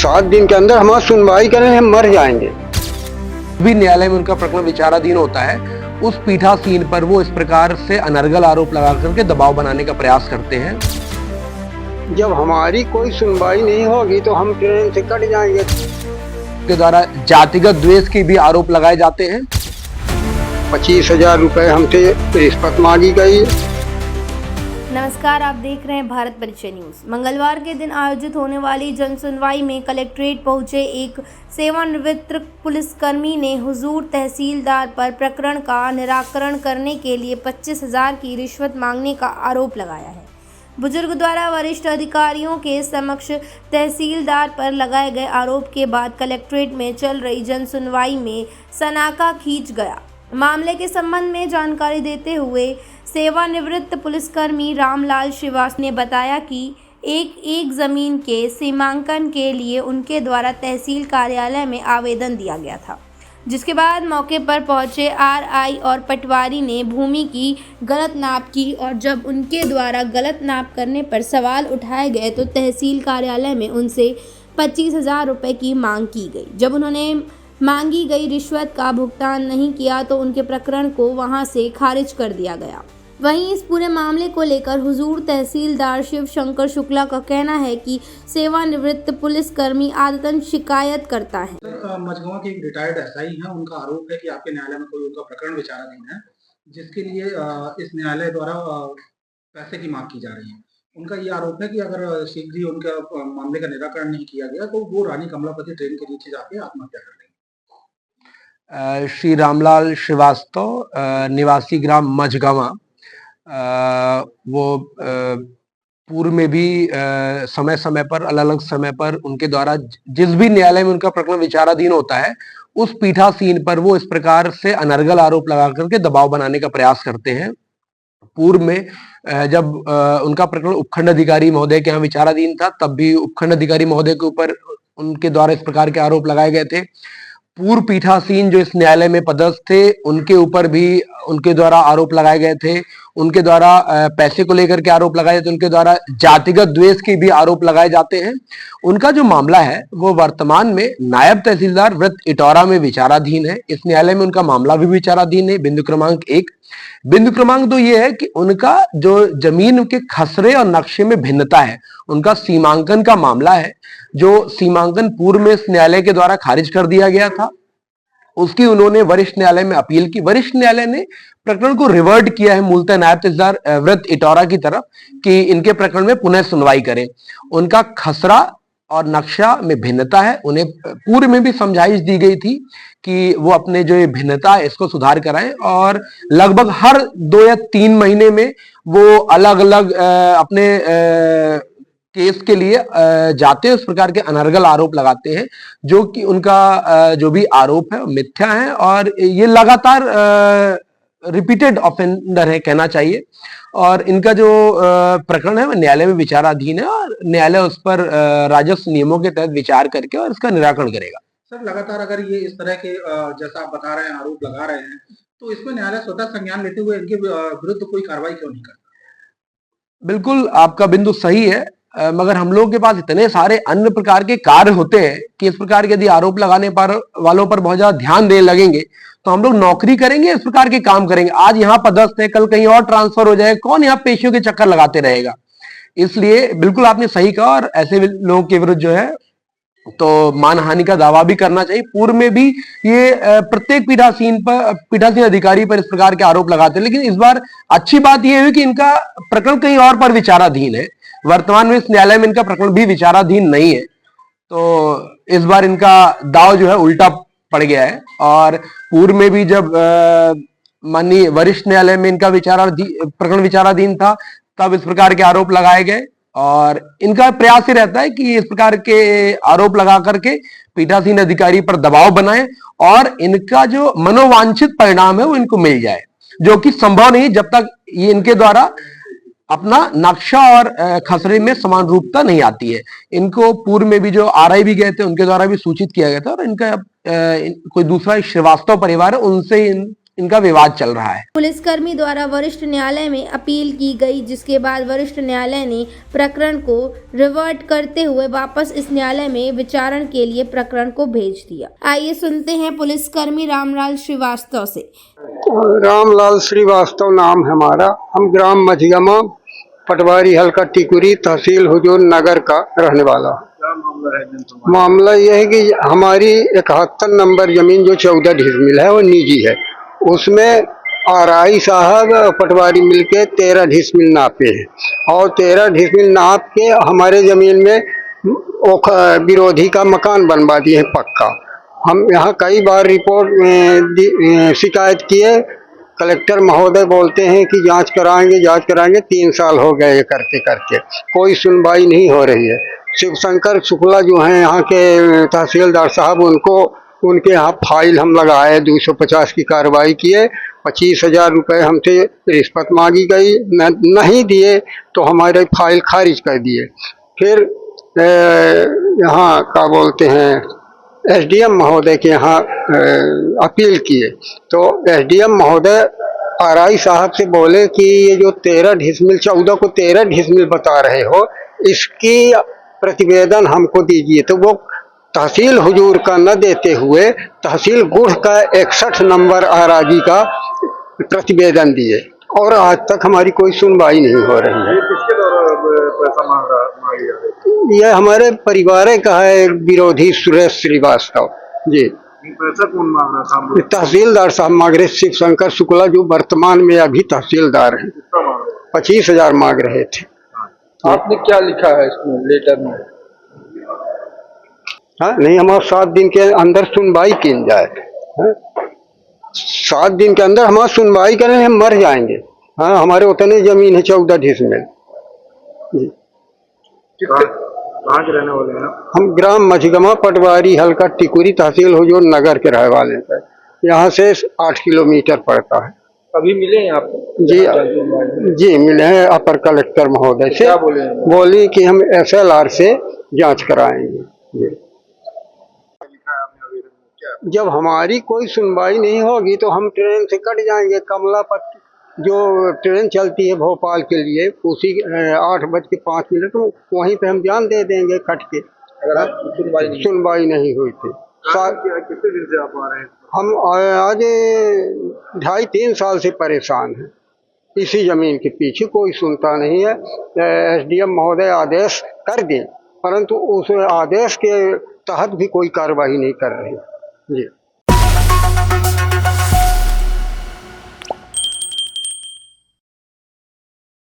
7 दिन के अंदर हमारी सुनवाई करें, हम मर जाएंगे। भी न्यायालय में उनका प्रकरण विचाराधीन होता है, उस पीठासीन पर वो इस प्रकार से अनर्गल आरोप लगा करके दबाव बनाने का प्रयास करते हैं। जब हमारी कोई सुनवाई नहीं होगी तो हम ट्रेन से कट जाएंगे। के द्वारा जातिगत द्वेष के भी आरोप लगाए जाते हैं। 25,000 रुपए हमसे रिश्वत मांगी गई। नमस्कार, आप देख रहे हैं भारत परिचय न्यूज़। मंगलवार के दिन आयोजित होने वाली जनसुनवाई में कलेक्ट्रेट पहुंचे एक सेवानिवृत्त पुलिसकर्मी ने हुजूर तहसीलदार पर प्रकरण का निराकरण करने के लिए 25,000 की रिश्वत मांगने का आरोप लगाया है। बुजुर्ग द्वारा वरिष्ठ अधिकारियों के समक्ष तहसीलदार पर लगाए गए आरोप के बाद कलेक्ट्रेट में चल रही जनसुनवाई में सनाका खींच गया। मामले के संबंध में जानकारी देते हुए सेवानिवृत्त पुलिसकर्मी रामलाल श्रीवास्तव ने बताया कि एक जमीन के सीमांकन के लिए उनके द्वारा तहसील कार्यालय में आवेदन दिया गया था, जिसके बाद मौके पर पहुंचे आरआई और पटवारी ने भूमि की गलत नाप की और जब उनके द्वारा गलत नाप करने पर सवाल उठाए गए तो तहसील कार्यालय में उनसे 25,000 रुपये की मांग की गई। जब उन्होंने मांगी गई रिश्वत का भुगतान नहीं किया तो उनके प्रकरण को वहां से खारिज कर दिया गया। वहीं इस पूरे मामले को लेकर हुजूर तहसीलदार शिव शंकर शुक्ला का कहना है कि सेवानिवृत्त पुलिसकर्मी आदतन शिकायत करता है। मझगांव के एक रिटायर्ड एसआई हैं, उनका आरोप है कि आपके न्यायालय में कोई उनका प्रकरण विचाराधीन है, जिसके लिए इस न्यायालय द्वारा पैसे की मांग की जा रही है। उनका ये आरोप है कि अगर शीघ्र ही उनका मामले का निराकरण नहीं किया गया तो वो रानी कमलापति ट्रेन के नीचे जाके आत्महत्या कर लेंगे। श्री रामलाल श्रीवास्तव निवासी ग्राम मझगांव, वो पूर्व में भी समय समय पर अलग अलग समय पर उनके द्वारा जिस भी न्यायालय में उनका प्रकरण विचाराधीन होता है उस पीठासीन पर वो इस प्रकार से अनर्गल आरोप लगा करके दबाव बनाने का प्रयास करते हैं। पूर्व में जब उनका प्रकरण उपखंड अधिकारी महोदय के यहाँ विचाराधीन था तब भी उपखंड अधिकारी महोदय के ऊपर उनके द्वारा इस प्रकार के आरोप लगाए गए थे। पूर्व पीठासीन जो इस न्यायालय में पदस्थ थे उनके ऊपर भी उनके द्वारा आरोप लगाए गए थे। उनके द्वारा पैसे को लेकर के आरोप लगाए थे, उनके द्वारा जातिगत द्वेष के भी आरोप लगाए जाते हैं। उनका जो मामला है वो वर्तमान में नायब तहसीलदार वृत्त इटौरा में विचाराधीन है। इस न्यायालय में उनका मामला भी विचाराधीन है। बिंदु क्रमांक 1। बिंदु क्रमांक 2 ये है कि उनका जो जमीन के खसरे और नक्शे में भिन्नता है, उनका सीमांकन का मामला है, जो सीमांकन पूर्व में इस न्यायालय के द्वारा खारिज कर दिया गया था। उसकी उन्होंने वरिष्ठ न्यायालय में अपील की। वरिष्ठ न्यायालय ने प्रकरण को रिवर्ट किया है मूलतः नायब तहसीलदार वृत्त इटौरा की तरफ कि इनके प्रकरण में पुनः सुनवाई करें। उनका खसरा और नक्शा में भिन्नता है, उन्हें पूर्व में भी समझाइश दी गई थी कि वो अपने जो ये भिन्नता है इसको सुधार कराएं और लगभग हर 2 या 3 महीने में वो अलग अलग अपने केस के लिए जाते हैं, उस प्रकार के अनर्गल आरोप लगाते हैं, जो कि उनका जो भी आरोप है मिथ्या है और ये लगातार रिपीटेड ऑफेंडर है कहना चाहिए। और इनका जो प्रकरण है वह न्यायालय में विचाराधीन है और न्यायालय उस पर राजस्व नियमों के तहत विचार करके और इसका निराकरण करेगा। सर, लगातार अगर ये इस तरह के जैसा आप बता रहे हैं आरोप लगा रहे हैं तो इसमें न्यायालय स्वतः संज्ञान लेते हुए इनके विरुद्ध कोई कार्रवाई क्यों नहीं करता? बिल्कुल आपका बिंदु सही है, मगर हम लोगों के पास इतने सारे अन्य प्रकार के कार्य होते हैं कि इस प्रकार के यदि आरोप लगाने पर वालों पर बहुत ज्यादा ध्यान देने लगेंगे तो हम लोग नौकरी करेंगे, इस प्रकार के काम करेंगे। आज यहाँ पदस्थ है, कल कहीं और ट्रांसफर हो जाएगा, कौन यहाँ पेशियों के चक्कर लगाते रहेगा। इसलिए बिल्कुल आपने सही कहा और ऐसे लोगों के विरुद्ध जो है तो मानहानि का दावा भी करना चाहिए। पूर्व में भी ये प्रत्येक पीठासीन अधिकारी पर इस प्रकार के आरोप लगाते हैं, लेकिन इस बार अच्छी बात यह है कि इनका प्रकरण कहीं और पर विचाराधीन है। वर्तमान में इस न्यायालय में इनका प्रकरण भी विचाराधीन नहीं है, तो इस बार इनका दाव जो है उल्टा पड़ गया है। और पूर्व में भी जब माननीय वरिष्ठ न्यायालय में इनका प्रकरण विचाराधीन था तब इस प्रकार के आरोप लगाए गए और इनका प्रयास ही रहता है कि इस प्रकार के आरोप लगा करके पीठासीन अधिकारी पर दबाव बनाए और इनका जो मनोवांछित परिणाम है वो इनको मिल जाए, जो कि संभव नहीं जब तक ये इनके द्वारा अपना नक्शा और खसरे में समान रूपता नहीं आती है। इनको पूर्व में भी जो आरआई भी गए थे उनके द्वारा भी सूचित किया गया था और इनका कोई दूसरा श्रीवास्तव परिवार है उनसे इनका विवाद चल रहा है। पुलिसकर्मी द्वारा वरिष्ठ न्यायालय में अपील की गई, जिसके बाद वरिष्ठ न्यायालय ने प्रकरण को रिवर्ट करते हुए वापस इस न्यायालय में विचारण के लिए प्रकरण को भेज दिया। आइए सुनते हैं पुलिसकर्मी रामलाल श्रीवास्तव से। रामलाल श्रीवास्तव नाम है हमारा। हम ग्राम मझगमा, पटवारी हल्का टिकुरी, तहसील हुजूर नगर का रहने वाला। मामला यह है कि हमारी 71 नंबर जमीन जो 14 डिसमिल है वो निजी है। उसमें आरआई साहब पटवारी मिलके 13 डिसमिल नापे हैं और 13 डिसमिल नाप के हमारे जमीन में विरोधी का मकान बनवा दिए हैं पक्का। हम यहाँ कई बार रिपोर्ट शिकायत किए। कलेक्टर महोदय बोलते हैं कि जांच कराएंगे। 3 साल हो गए करते करते, कोई सुनवाई नहीं हो रही है। शिवशंकर शुक्ला जो हैं यहाँ के तहसीलदार साहब, उनके यहाँ फाइल हम लगाए, 250 की कार्रवाई किए। 25,000 रुपये हमसे रिश्वत मांगी गई, नहीं दिए तो हमारे फाइल खारिज कर दिए। फिर यहाँ क्या बोलते हैं, एसडीएम महोदय के यहाँ अपील किए तो एसडीएम महोदय आरआई साहब से बोले कि ये जो 13 डिसमिल 14 को 13 डिसमिल बता रहे हो, इसकी प्रतिवेदन हमको दीजिए। तो वो तहसील हुजूर का न देते हुए तहसील गुढ़ का 61 नंबर आरआई का प्रतिवेदन दिए और आज तक हमारी कोई सुनवाई नहीं हो रही है। किसके द्वारा पैसा मांगी जा रही है? यह हमारे परिवार का है, विरोधी सुरेश श्रीवास्तव जी। पैसा कौन मांग रहा था? तहसीलदार साहब मांग रहे, शिवशंकर शुक्ला जो वर्तमान में अभी तहसीलदार हैं। 25,000 मांग रहे थे। आपने क्या लिखा है इसमें लेटर में? हाँ नहीं, हमारा 7 दिन के अंदर सुनवाई की जाए। 7 दिन के अंदर हमारा सुनवाई करें, हम मर जाएंगे। हाँ, हमारे उतने जमीन है 14 डिसमिल जी। कहाँ के रहने वाले हैं? हम ग्राम मझगमा, पटवारी हल्का टिकुरी, तहसील हुजूर नगर के रहने वाले हैं। यहाँ से 8 किलोमीटर पड़ता है। अभी मिले हैं आप? जी मिले हैं अपर कलेक्टर महोदय से। क्या बोले कि हम SLR से जांच कराएंगे जी। जब हमारी कोई सुनवाई नहीं होगी तो हम ट्रेन से कट जाएंगे। कमलापत जो ट्रेन चलती है भोपाल के लिए, उसी 8:05 वहीं पे हम जान दे देंगे कट के, अगर सुनवाई नहीं हुई थी। कितने दिन से आप आ रहे हैं? हम आज 2.5-3 साल से परेशान हैं इसी जमीन के पीछे। कोई सुनता नहीं है। SDM महोदय आदेश कर दें, परंतु उस आदेश के तहत भी कोई कार्रवाई नहीं कर रहे जी।